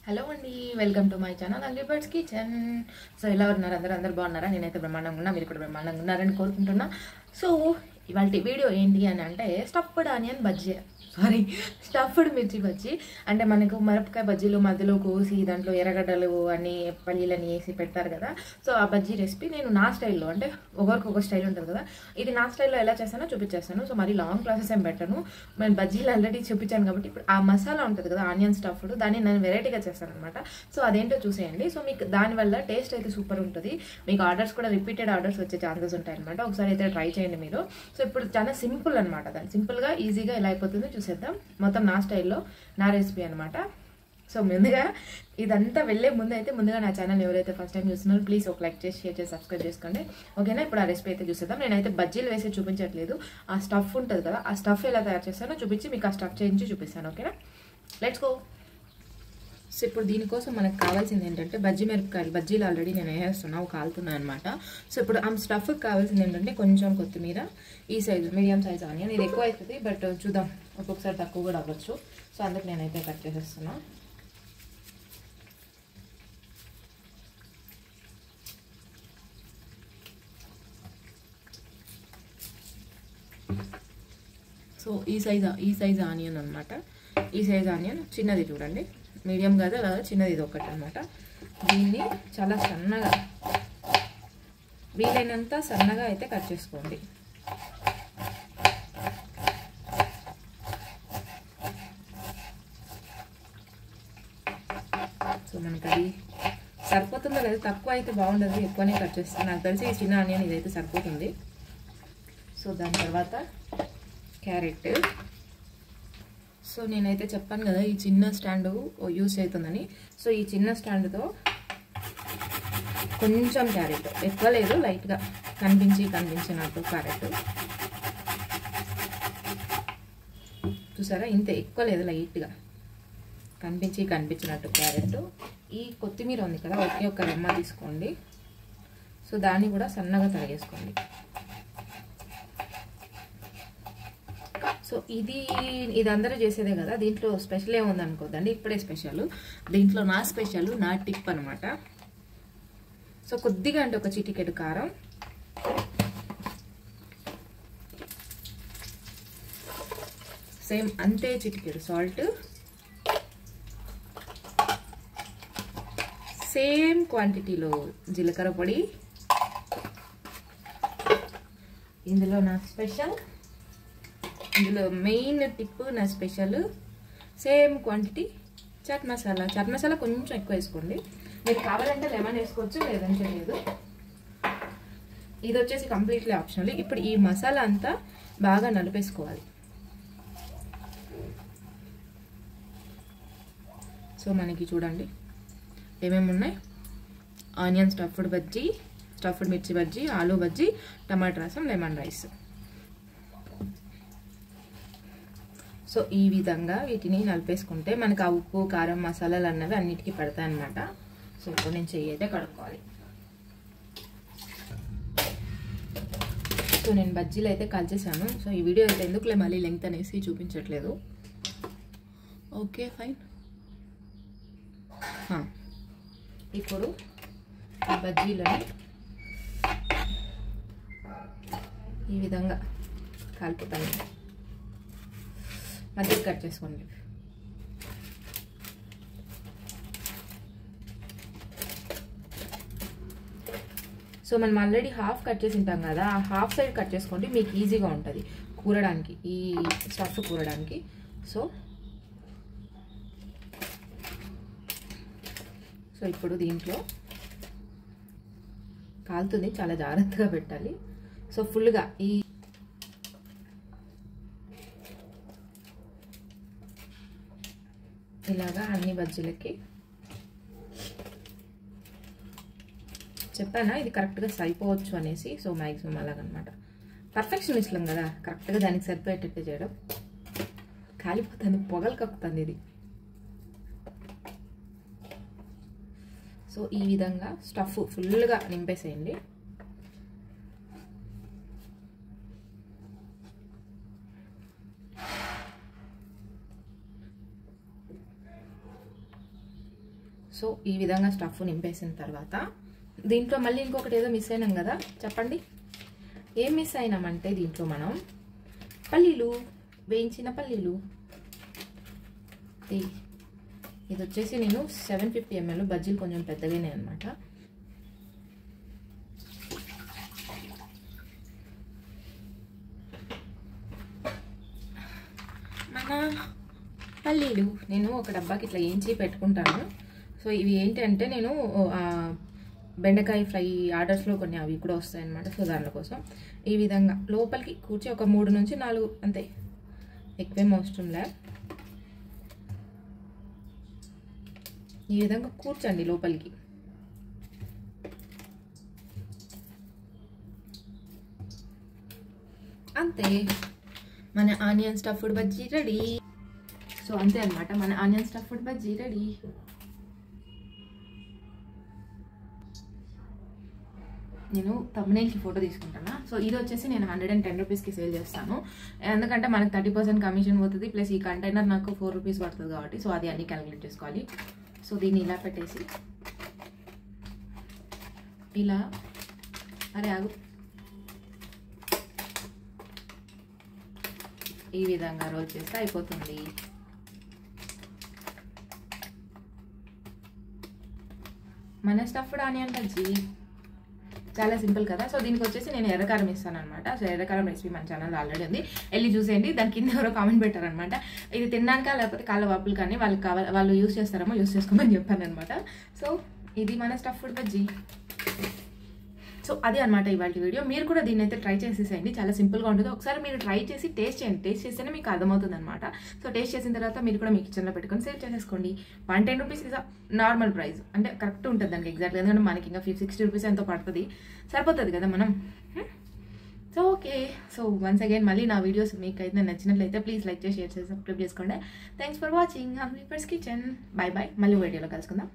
Hello అండి, welcome to my channel అంగ్రీ birds kitchen. So ఎలా ఉన్నారు అందరూ బాగున్నారా? నేనైతే బ్రహ్మాండంగా ఉన్నా, మీరు కూడా బ్రహ్మాండంగా ఉన్నారని కోరుకుంటున్నా. సో ఇవాళ వీడియో ఏంటి అని అంటే స్టఫ్డ్ ఆనియన్ బజ్జీ, స్టఫ్డ్ మిర్చి బజ్జీ. అంటే మనకు మిరపకాయ బజ్జీలు మధ్యలో కోసి దాంట్లో ఎర్రగడ్డలు అని పల్లీలని వేసి పెడతారు కదా. సో ఆ బజ్జీ రెసిపీ నేను నా స్టైల్లో, అంటే ఒకరికి స్టైల్ ఉంటుంది కదా, ఇది నా స్టైల్లో ఎలా చేస్తానో చూపించేస్తాను. సో మరి లాంగ్ ప్రాసెస్ ఏం పెట్టను, నేను బజ్జీలు ఆల్రెడీ చూపించాను కాబట్టి ఇప్పుడు ఆ మసాలా ఉంటుంది కదా ఆనియన్ స్టఫ్డ్, దాన్ని నేను వెరైటీగా చేస్తాను అనమాట. సో అదేంటో చూసేయండి. సో మీకు దానివల్ల టేస్ట్ అయితే సూపర్ ఉంటుంది. మీకు ఆర్డర్స్ కూడా రిపీటెడ్ ఆర్డర్స్ వచ్చే ఛాన్సెస్ ఉంటాయి అనమాట. ఒకసారి అయితే ట్రై చేయండి మీరు. సో ఇప్పుడు చాలా సింపుల్ అనమాట, దాన్ని సింపుల్గా ఈజీగా ఎలా అయిపోతుందో చూసేద్దాం. మొత్తం నా స్టైల్లో నా రెసిపీ అనమాట. సో ముందుగా ఇదంతా వెళ్ళే ముందు అయితే ముందుగా నా ఛానల్ ఎవరైతే ఫస్ట్ టైం చూస్తున్నారో ప్లీజ్ ఒక లైక్ చేసి షేర్ చేసి సబ్స్క్రైబ్ చేసుకోండి. ఓకేనా? ఇప్పుడు ఆ రెసిపీ అయితే చూసేద్దాం. నేనైతే బజ్జీలు వేసి చూపించట్లేదు, ఆ స్టఫ్ ఉంటుంది కదా, ఆ స్టఫ్ ఎలా తయారు చేస్తానో చూపించి మీకు ఆ స్టఫ్ చేయించి చూపిస్తాను. ఓకేనా? Let's go. సో ఇప్పుడు దీనికోసం మనకు కావాల్సింది ఏంటంటే బజ్జీ మిరపకాయలు. బజ్జీలు ఆల్రెడీ నేను వేసేస్తున్నాను, కాలుతున్నాను అనమాట. సో ఇప్పుడు ఆ స్టఫ్కి కావాల్సింది ఏంటంటే కొంచెం కొత్తిమీర, ఈ సైజు మీడియం సైజ్ ఆనియన్. ఇది ఎక్కువ అవుతుంది బట్ చూద్దాం, ఒక్కొక్కసారి తక్కువ కూడా అవ్వచ్చు. సో అందుకు నేనైతే కట్ చేసేస్తున్నాను. సో ఈ సైజ్ ఆనియన్ అనమాట. ఈ సైజ్ ఆనియన్ చిన్నది చూడండి, మీడియం కాదు అలా చిన్నది, ఇది ఒకటి అనమాట. దీన్ని చాలా సన్నగా, వీలైనంత సన్నగా అయితే కట్ చేసుకోండి. సో మనకి అది సరిపోతుందో లేదా, తక్కువ అయితే బాగుండదు, ఎక్కువనే కట్ చేస్తాను. నాకు తెలిసి ఈ చిన్న ఆనియన్ ఇదైతే సరిపోతుంది. సో దాని తర్వాత క్యారెట్. సో నేనైతే చెప్పాను కదా ఈ చిన్న స్టాండ్ యూజ్ అవుతుందని. సో ఈ చిన్న స్టాండ్తో కొంచెం క్యారెట్, ఎక్కువ లేదు, లైట్గా కనిపించినట్టు క్యారెట్. చూసారా, ఇంత ఎక్కువ లేదు, లైట్గా కనిపించినట్టు క్యారెట్. ఈ కొత్తిమీర ఉంది కదా, ఒకే ఒక రెమ్మ తీసుకోండి. సో దాన్ని కూడా సన్నగా తరిగేసుకోండి. సో ఇది అందరూ చేసేదే కదా, దీంట్లో స్పెషల్ ఏముంది అనుకోద్దండి, ఇప్పుడే స్పెషల్. దీంట్లో నా స్పెషల్, నా టిప్ అనమాట. సో కొద్దిగా అంటే ఒక చిటికెడు కారం, సేమ్ అంతే చిటికెడు సాల్ట్, సేమ్ క్వాంటిటీలో జీలకర్ర పొడి. ఇందులో నా స్పెషల్, ఇందులో మెయిన్ టిప్ నా special, same quantity chaat masala. Chaat masala కొంచెం ఎక్కువ వేసుకోండి, మీరు కావాలంటే లెమన్ వేసుకోవచ్చు, లేదంటే లేదు. ఇది వచ్చేసి కంప్లీట్లీ ఆప్షనల్. ఇప్పుడు ఈ మసాలా అంతా బాగా నలిపేసుకోవాలి. సో మనకి చూడండి ఏమేమి ఉన్నాయి: ఆనియన్ స్టఫ్డ్ బజ్జీ, స్టఫ్డ్ మిర్చి బజ్జీ, ఆలూ బజ్జీ, టమాటా రసం, లెమన్ రైస్. సో ఈ విధంగా వీటిని నలిపేసుకుంటే మనకు ఆ ఉప్పు కారం మసాలాలు అన్నవి అన్నిటికీ పడతాయి అన్నమాట. సో ఇప్పుడు నేను చెయ్యి అయితే కడుక్కోవాలి. సో నేను బజ్జీలు అయితే కాల్చేసాను. సో ఈ వీడియో అయితే ఎందుకులే మళ్ళీ లెంగ్త్ అనేసి చూపించట్లేదు. Okay fine. ఇప్పుడు ఈ బజ్జీలని ఈ విధంగా కాల్పుతాను, మధ్యకి కట్ చేసుకోండి. సో మనం ఆల్రెడీ హాఫ్ కట్ చేసి ఉంటాం కదా, ఆ హాఫ్ సైడ్ కట్ చేసుకోండి, మీకు ఈజీగా ఉంటుంది కూరడానికి, ఈ స్టఫ్ కూరడానికి. సో ఇప్పుడు దీంట్లో కాలుతుంది, చాలా జాగ్రత్తగా పెట్టాలి. సో ఫుల్గా ఇలాగా అన్ని బజ్జీలకి చెప్పానా, ఇది కరెక్ట్గా సరిపోవచ్చు అనేసి. సో మ్యాక్సిమం అలాగనమాట. పర్ఫెక్షనిస్ట్లం కదా, కరెక్ట్గా దానికి సరిపోయేటట్టు చేయడం. కాలిపోతుంది, పొగలు కక్కుతుంది ఇది. సో ఈ విధంగా స్టఫ్ ఫుల్గా నింపేసేయండి. సో ఈ విధంగా స్టఫ్ నింపేసిన తర్వాత దీంట్లో మళ్ళీ ఇంకొకటి ఏదో మిస్ అయినాం కదా, చెప్పండి ఏం మిస్ అయినామంటే దీంట్లో మనం పల్లీలు, వేయించిన పల్లీలు. ఇది వచ్చేసి నేను 750 ml, బజ్జీలు కొంచెం పెద్దగానే అనమాట. మన పల్లీలు నేను ఒక డబ్బాకి ఇట్లా వేయించి పెట్టుకుంటాను. సో ఇవి ఏంటంటే నేను బెండకాయ ఫ్రై ఆర్డర్స్లో కొన్ని అవి కూడా వస్తాయన్నమాట. సో దానికోసం ఈ విధంగా లోపలికి కూర్చి ఒక 3 నుంచి 4 అంతే, ఎక్కువేం అవసరంలే. ఈ విధంగా కూర్చండి లోపలికి. అంతే, మన onion stuffed bajji ready. So అంతే అనమాట, మన ఆనియన్ స్టఫ్డ్ బజ్జీ రెడీ. నేను thumbnailకి ఫోటో తీసుకుంటాను. సో ఇది వచ్చేసి నేను 110 రూపీస్కి సేల్ చేస్తాను. ఎందుకంటే మనకు 30% కమిషన్ పోతుంది, ప్లస్ ఈ కంటైనర్ నాకు 4 రూపీస్ పడుతుంది కాబట్టి. సో అది అన్నీ క్యాలిక్యులేట్ చేసుకోవాలి. సో దీన్ని ఇలా పెట్టేసి ఇలా, అరే ఆగు, ఈ విధంగా రోల్ చేస్తే అయిపోతుంది. మన స్టఫ్డ్ ఆనియన్ బజ్జీ చాలా సింపుల్ కదా. సో దీనికి వచ్చేసి నేను ఎర్రకారం ఇస్తాను అనమాట. సో ఎర్రకారం రెసిపీ మన ఛానల్ ఆల్రెడీ ఉంది, వెళ్ళి చూసేయండి. దాని కింద ఎవరో కామెంట్ పెట్టారనమాట, ఇది తిన్నాక లేకపోతే కాళ్ళ వాపులు కానీ వాళ్ళు యూస్ చేస్తారేమో, యూస్ చేసుకోమని చెప్పాను అనమాట. సో ఇది మన స్టఫ్డ్ బజ్జీ. సో అది అనమాట ఇవాళ వీడియో. మీరు కూడా దీన్ని అయితే ట్రై చేసేసేయండి, చాలా సింపుల్గా ఉంటుంది. ఒకసారి మీరు ట్రై చేసి టేస్ట్ చేయండి, టేస్ట్ చేస్తేనే మీకు అర్థమవుతుంది అనమాట. సో టేస్ట్ చేసిన తర్వాత మీరు కూడా మీ కిచెన్లో పెట్టుకొని సేవ్ చేసేసుకోండి. 110 రూపీస్ ఇస్ నార్మల్ ప్రైస్, అంటే కరెక్ట్ ఉంటుంది దానికి ఎగ్జాక్ట్గా. ఎందుకంటే మనకి ఇంకా 60 రూపీస్ ఎంతో పడుతుంది, సరిపోతుంది కదా మనం. So okay, so once again మళ్ళీ నా వీడియోస్ మీకు అయితే నచ్చినట్లయితే ప్లీజ్ లైక్ చేసి, షేర్ చేసి, సబ్స్క్రైబ్ చేసుకోండి. Thanks for watching Hungry Birds Kitchen. Bye bye, మళ్ళీ వీడియోలో కలుసుకుందాం.